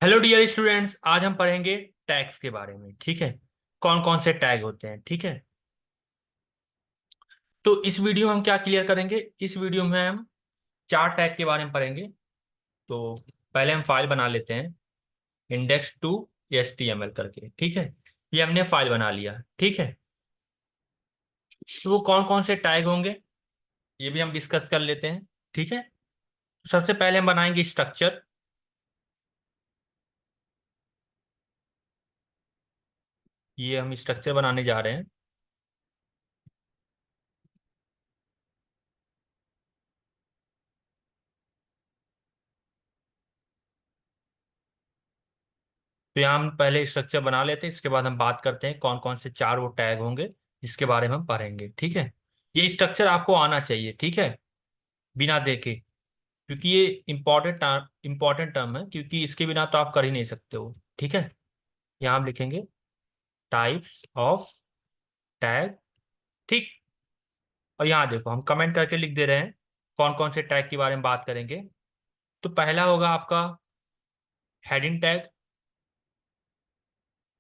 Hello dear students, आज हम पढ़ेंगे टैग्स के बारे में। ठीक है, कौन कौन से टैग होते हैं। ठीक है, तो इस वीडियो में हम क्या क्लियर करेंगे। इस वीडियो में हम चार टैग के बारे में पढ़ेंगे। तो पहले हम फाइल बना लेते हैं, इंडेक्स टू HTML करके। ठीक है, ये हमने फाइल बना लिया। ठीक है, तो वो कौन कौन से टैग होंगे ये भी हम डिस्कस कर लेते हैं। ठीक है, तो सबसे पहले हम बनाएंगे स्ट्रक्चर। ये हम स्ट्रक्चर बनाने जा रहे हैं। तो यहाँ हम पहले स्ट्रक्चर बना लेते हैं, इसके बाद हम बात करते हैं कौन कौन से चार वो टैग होंगे जिसके बारे में हम पढ़ेंगे। ठीक है, ये स्ट्रक्चर आपको आना चाहिए। ठीक है, बिना देखे, क्योंकि ये इंपॉर्टेंट टर्म है, क्योंकि इसके बिना तो आप कर ही नहीं सकते हो। ठीक है, यहाँ हम लिखेंगे टाइप्स ऑफ टैग। ठीक, और यहाँ देखो हम कमेंट करके लिख दे रहे हैं कौन कौन से टैग के बारे में बात करेंगे। तो पहला होगा आपका हेडिंग टैग,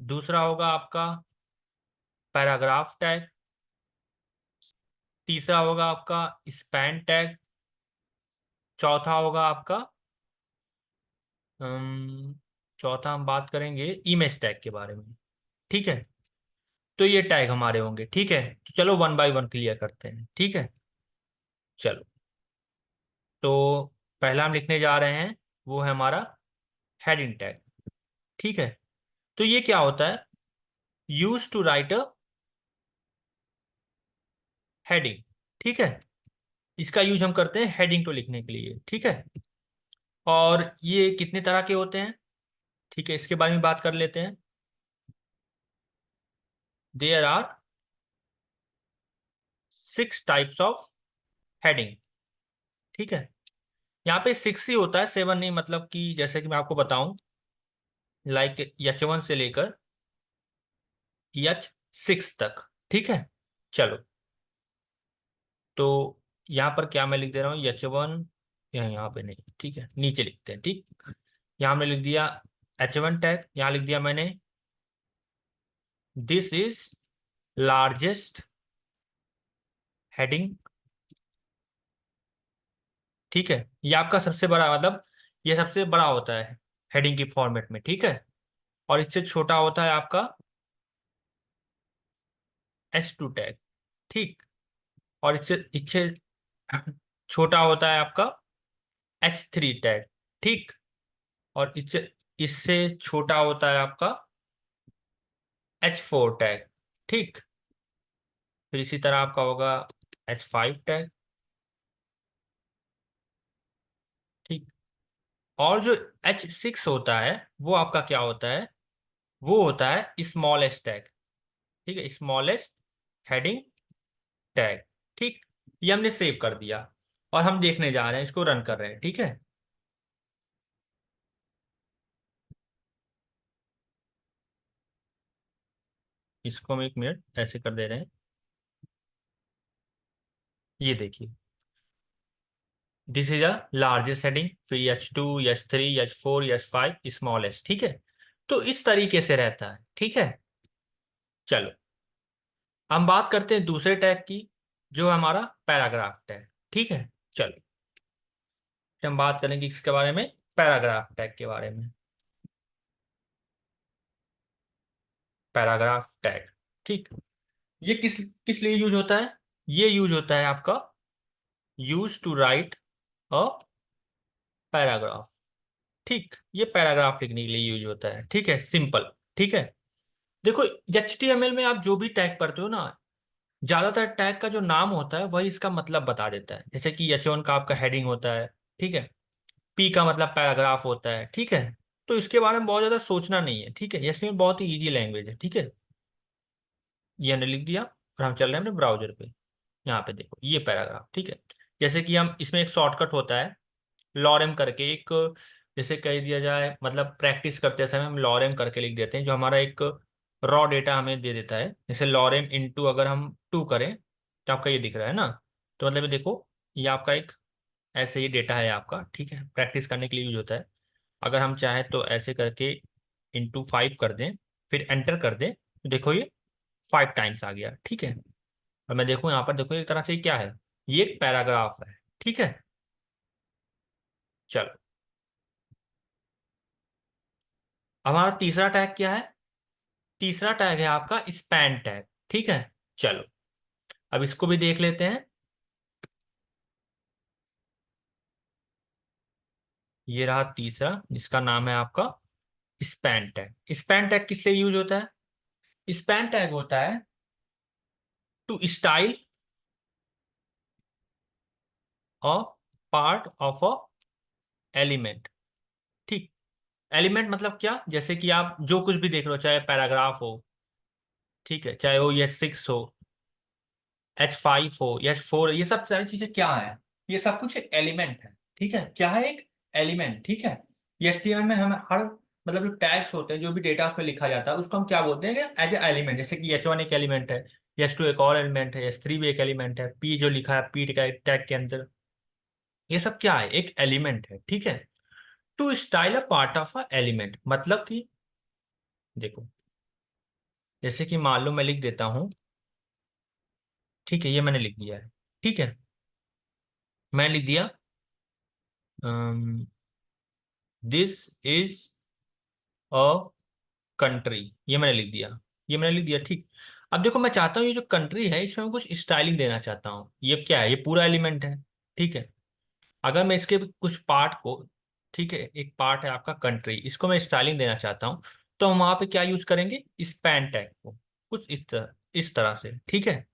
दूसरा होगा आपका पैराग्राफ टैग, तीसरा होगा आपका स्पैन टैग, चौथा होगा आपका अम, चौथा हम बात करेंगे इमेज टैग के बारे में। ठीक है, तो ये टैग हमारे होंगे। ठीक है, तो चलो वन बाय वन क्लियर करते हैं। ठीक है, चलो। तो पहला हम लिखने जा रहे हैं, वो है हमारा हेडिंग टैग। ठीक है, तो ये क्या होता है, use to write a heading. ठीक है, इसका यूज हम करते हैं हेडिंग को लिखने के लिए। ठीक है, और ये कितने तरह के होते हैं, ठीक है, इसके बारे में बात कर लेते हैं। There are 6 types of heading. ठीक है, यहाँ पे 6 ही होता है, 7 नहीं। मतलब कि जैसे कि मैं आपको बताऊं, लाइक H1 से लेकर H6 तक। ठीक है, चलो। तो यहाँ पर क्या मैं लिख दे रहा हूँ, H1, यहाँ पे नहीं, ठीक है, नीचे लिखते हैं। ठीक, यहाँ हमने लिख दिया H1 टैग, यहाँ लिख दिया मैंने दिस इज लार्जेस्ट हेडिंग। ठीक है, ये आपका सबसे बड़ा, मतलब ये सबसे बड़ा होता है हेडिंग की फॉर्मेट में। ठीक है, और इससे छोटा होता है आपका H2 टैग। ठीक, और इससे इससे छोटा होता है आपका H3 टैग। ठीक, और इससे इससे छोटा होता है आपका H4 टैग। ठीक, फिर इसी तरह आपका होगा H5 टैग। ठीक, और जो H6 होता है वो आपका क्या होता है, वो होता है स्मॉलेस्ट टैग। ठीक है, स्मॉलेस्ट हेडिंग टैग। ठीक, ये हमने सेव कर दिया और हम देखने जा रहे हैं, इसको रन कर रहे हैं। ठीक है, इसको हम 1 मिनट ऐसे कर दे रहे हैं। ये देखिए, this is a largest heading, फिर H2, H3, H4, H5, smallest. ठीक है, तो इस तरीके से रहता है। ठीक है, चलो हम बात करते हैं दूसरे टैग की, जो है हमारा पैराग्राफ टैग। ठीक है, चलो हम बात करेंगे इसके बारे में, पैराग्राफ टैग के बारे में। पैराग्राफ टैग, ठीक, ये किस किस लिए यूज होता है, ये यूज होता है आपका use to write a paragraph. ठीक, ये पैराग्राफ लिखने के लिए यूज होता है। ठीक है, सिंपल। ठीक है, देखो HTML में आप जो भी टैग पढ़ते हो ना, ज्यादातर टैग का जो नाम होता है वही इसका मतलब बता देता है। जैसे कि H1 का आपका हेडिंग होता है। ठीक है, P का मतलब पैराग्राफ होता है। ठीक है, तो इसके बारे में बहुत ज्यादा सोचना नहीं है। ठीक है, HTML बहुत ही इजी लैंग्वेज है। ठीक है, ये हमने लिख दिया और हम चल रहे हैं अपने ब्राउजर पे। यहाँ पे देखो ये पैराग्राफ। ठीक है, जैसे कि हम इसमें एक शॉर्टकट होता है लॉरेम करके, एक जैसे कह दिया जाए, मतलब प्रैक्टिस करते समय हम लॉरेम करके लिख देते हैं, जो हमारा एक रॉ डेटा हमें दे देता है। जैसे लॉरेम इनटू अगर हम 2 करें तो आपका ये दिख रहा है ना। तो मतलब ये देखो, ये आपका एक ऐसे ही डेटा है आपका। ठीक है, प्रैक्टिस करने के लिए यूज होता है। अगर हम चाहें तो ऐसे करके इंटू 5 कर दें, फिर एंटर कर दें, तो देखो ये 5 टाइम्स आ गया। ठीक है, और मैं देखूँ यहाँ पर, देखो एक तरह से क्या है, ये एक पैराग्राफ है। ठीक है, चलो हमारा तीसरा टैग क्या है? तीसरा टैग है आपका स्पैन टैग। ठीक है, चलो अब इसको भी देख लेते हैं। ये रहा तीसरा, जिसका नाम है आपका स्पैन टैग। स्पैन टैग किस लिए यूज होता है? स्पैन टैग होता है to style a part of a element. ठीक, एलिमेंट मतलब क्या, जैसे कि आप जो कुछ भी देख रहे हो, चाहे पैराग्राफ हो, ठीक है, चाहे वो H6 हो, H5 हो, H4, ये सब सारी चीजें क्या है, ये सब कुछ एक एलिमेंट है। ठीक है, क्या है? एक एलिमेंट। ठीक है, ये HTML में हमें हर मतलब जो टैग्स होते हैं, जो भी डेटा उसमें लिखा जाता है, उसको हम क्या बोलते हैं? As a element. जैसे कि H1 एक एलिमेंट है, H2 एक और एलिमेंट है, H3 भी एक एलिमेंट है, P जो लिखा है P का टैग के अंदर, ये सब क्या है? एक एलिमेंट है। ठीक है, to style a part of a element मतलब कि देखो, जैसे कि मान लो मैं लिख देता हूं, ठीक है, ये मैंने लिख दिया है। ठीक है, मैं लिख दिया दिस इज अ कंट्री, ये मैंने लिख दिया, ये मैंने लिख दिया। ठीक, अब देखो मैं चाहता हूँ ये जो कंट्री है, इसमें मैं कुछ स्टाइलिंग देना चाहता हूँ। ये क्या है? ये पूरा एलिमेंट है। ठीक है, अगर मैं इसके कुछ पार्ट को, ठीक है, एक पार्ट है आपका कंट्री, इसको मैं स्टाइलिंग देना चाहता हूँ, तो हम वहां पे क्या यूज करेंगे? स्पैन टैग को, कुछ इस तरह से। ठीक है,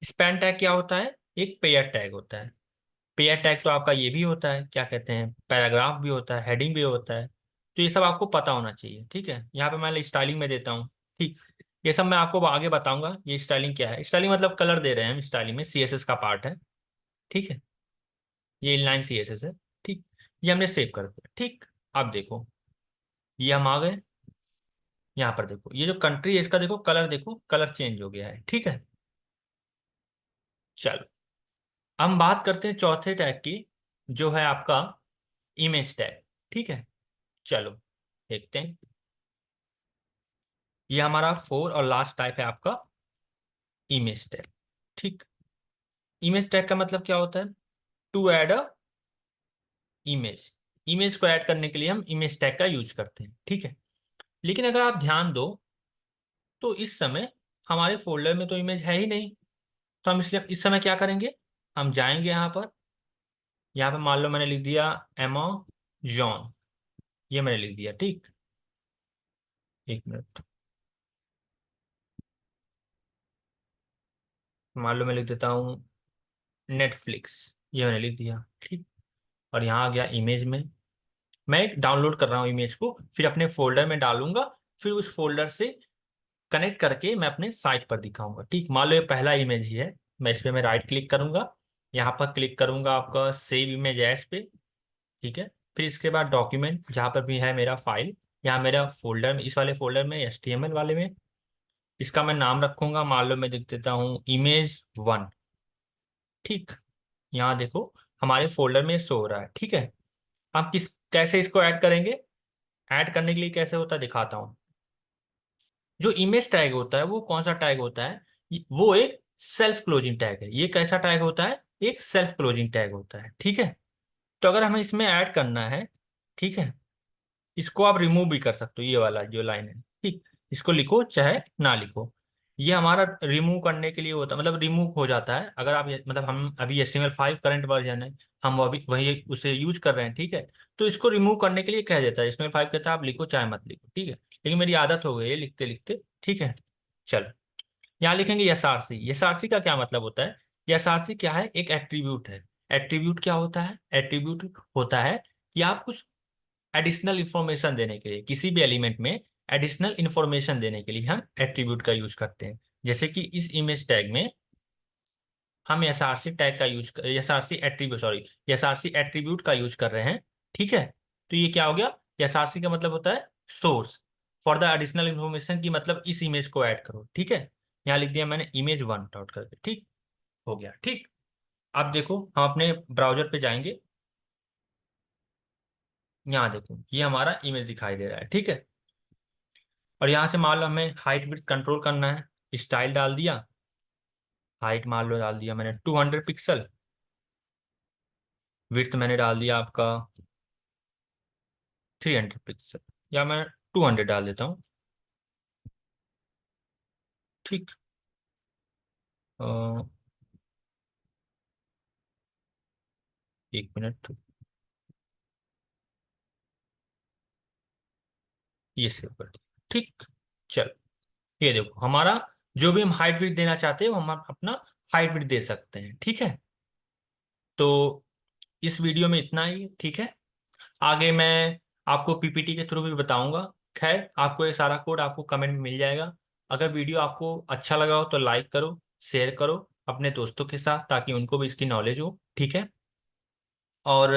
स्पैन टैग क्या होता है? एक पेयर टैग होता है। पेयर टैग तो आपका ये भी होता है, क्या कहते हैं, पैराग्राफ भी होता है, हेडिंग भी होता है। तो ये सब आपको पता होना चाहिए। ठीक है, यहाँ पे मैं स्टाइलिंग में देता हूँ। ठीक, ये सब मैं आपको आगे बताऊंगा। ये स्टाइलिंग क्या है? स्टाइलिंग मतलब कलर दे रहे हैं हम स्टाइलिंग में, CSS का पार्ट है। ठीक है, ये इनलाइन CSS है। ठीक, ये हमने सेव कर दिया। ठीक, अब देखो, ये हम आ गए यहाँ पर। देखो ये जो कंट्री है, इसका देखो कलर, देखो कलर चेंज हो गया है। ठीक है, चलो हम बात करते हैं चौथे टैग की, जो है आपका इमेज टैग। ठीक है, चलो देखते हैं। ये हमारा फोर और लास्ट टाइप है आपका इमेज टैग। ठीक, इमेज टैग का मतलब क्या होता है? To add a image. Image को ऐड करने के लिए हम इमेज टैग का यूज करते हैं। ठीक है, लेकिन अगर आप ध्यान दो, तो इस समय हमारे फोल्डर में तो इमेज है ही नहीं। तो हम इसलिए इस समय क्या करेंगे? हम जाएंगे यहाँ पर, यहाँ पे मान लो मैंने लिख दिया एमेजॉन, ये मैंने लिख दिया। ठीक, एक मिनट, मान लो मैं लिख देता हूँ नेटफ्लिक्स, ये मैंने लिख दिया। ठीक, और यहाँ आ गया इमेज में। मैं डाउनलोड कर रहा हूँ इमेज को, फिर अपने फोल्डर में डालूंगा, फिर उस फोल्डर से कनेक्ट करके मैं अपने साइट पर दिखाऊंगा। ठीक, मान लो ये पहला इमेज ही है, मैं इस पे मैं राइट क्लिक करूंगा, यहाँ पर क्लिक करूंगा आपका सेव इमेज एज पे। ठीक है, फिर इसके बाद डॉक्यूमेंट, जहाँ पर भी है मेरा फाइल, यहाँ मेरा फोल्डर में, इस वाले फोल्डर में, HTML वाले में, इसका मैं नाम रखूंगा, मान लो मैं लिख देता हूँ Image 1। ठीक, यहाँ देखो हमारे फोल्डर में शो हो रहा है। ठीक है, हम किस कैसे इसको ऐड करेंगे? ऐड करने के लिए कैसे होता है दिखाता हूँ। जो इमेज टैग होता है वो कौन सा टैग होता है? वो एक सेल्फ क्लोजिंग टैग है। ये कैसा टैग होता है? एक सेल्फ क्लोजिंग टैग होता है। ठीक है, तो अगर हमें इसमें ऐड करना है, ठीक है, इसको आप रिमूव भी कर सकते हो, ये वाला जो लाइन है। ठीक, इसको लिखो चाहे ना लिखो, ये हमारा रिमूव करने के लिए होता है, मतलब रिमूव हो जाता है अगर आप मतलब हम अभी HTML5 करंट वर्जन है, हम अभी वही उसे यूज कर रहे हैं। ठीक है, तो इसको रिमूव करने के लिए कह देता है, HTML5 कहता है आप लिखो चाहे मत लिखो। ठीक है, लेकिन मेरी आदत हो गई है लिखते लिखते। ठीक है, चलो यहाँ लिखेंगे SRC। SRC का क्या मतलब होता है? SRC क्या है? एक एट्रीब्यूट है। एट्रीब्यूट क्या होता है? एट्रीब्यूट होता है कि आप कुछ एडिशनल इंफॉर्मेशन देने के लिए, किसी भी एलिमेंट में एडिशनल इंफॉर्मेशन देने के लिए हम एट्रीब्यूट का यूज करते हैं। जैसे कि इस इमेज टैग में हम SRC टैग का use, SRC attribute, sorry, SRC attribute का यूज कर रहे हैं। ठीक है, तो ये क्या हो गया? SRC का मतलब होता है source for the additional information, की मतलब इस इमेज को ऐड करो। ठीक है, यहाँ लिख दिया मैंने Image 1 डॉट करके। ठीक, हो गया। ठीक, अब देखो, हम अपने ब्राउजर पे जाएंगे, यहाँ देखो ये हमारा इमेज दिखाई दे रहा है, ठीक है। और यहाँ से मान लो हमें हाइट विड्थ कंट्रोल करना है, स्टाइल डाल दिया, हाइट मान लो डाल दिया मैंने 200 पिक्सल, विड्थ मैंने डाल दिया आपका 300 पिक्सल, या मैं 200 डाल देता हूँ, ठीक। अ, 1 मिनट, ये सेव कर दिया, ठीक। चलो ये देखो हमारा जो भी हम हाइट विड्थ देना चाहते हैं वो हम अपना हाइट विड्थ दे सकते हैं, ठीक है। तो इस वीडियो में इतना ही, ठीक है। आगे मैं आपको पीपीटी के थ्रू भी बताऊंगा। खैर आपको ये सारा कोड आपको कमेंट में मिल जाएगा। अगर वीडियो आपको अच्छा लगा हो तो लाइक करो, शेयर करो अपने दोस्तों के साथ, ताकि उनको भी इसकी नॉलेज हो, ठीक है। और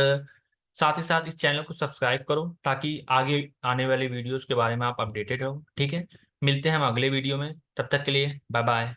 साथ ही साथ इस चैनल को सब्सक्राइब करो, ताकि आगे आने वाले वीडियोस के बारे में आप अपडेटेड रहो, ठीक है। मिलते हैं हम अगले वीडियो में, तब तक के लिए बाय बाय।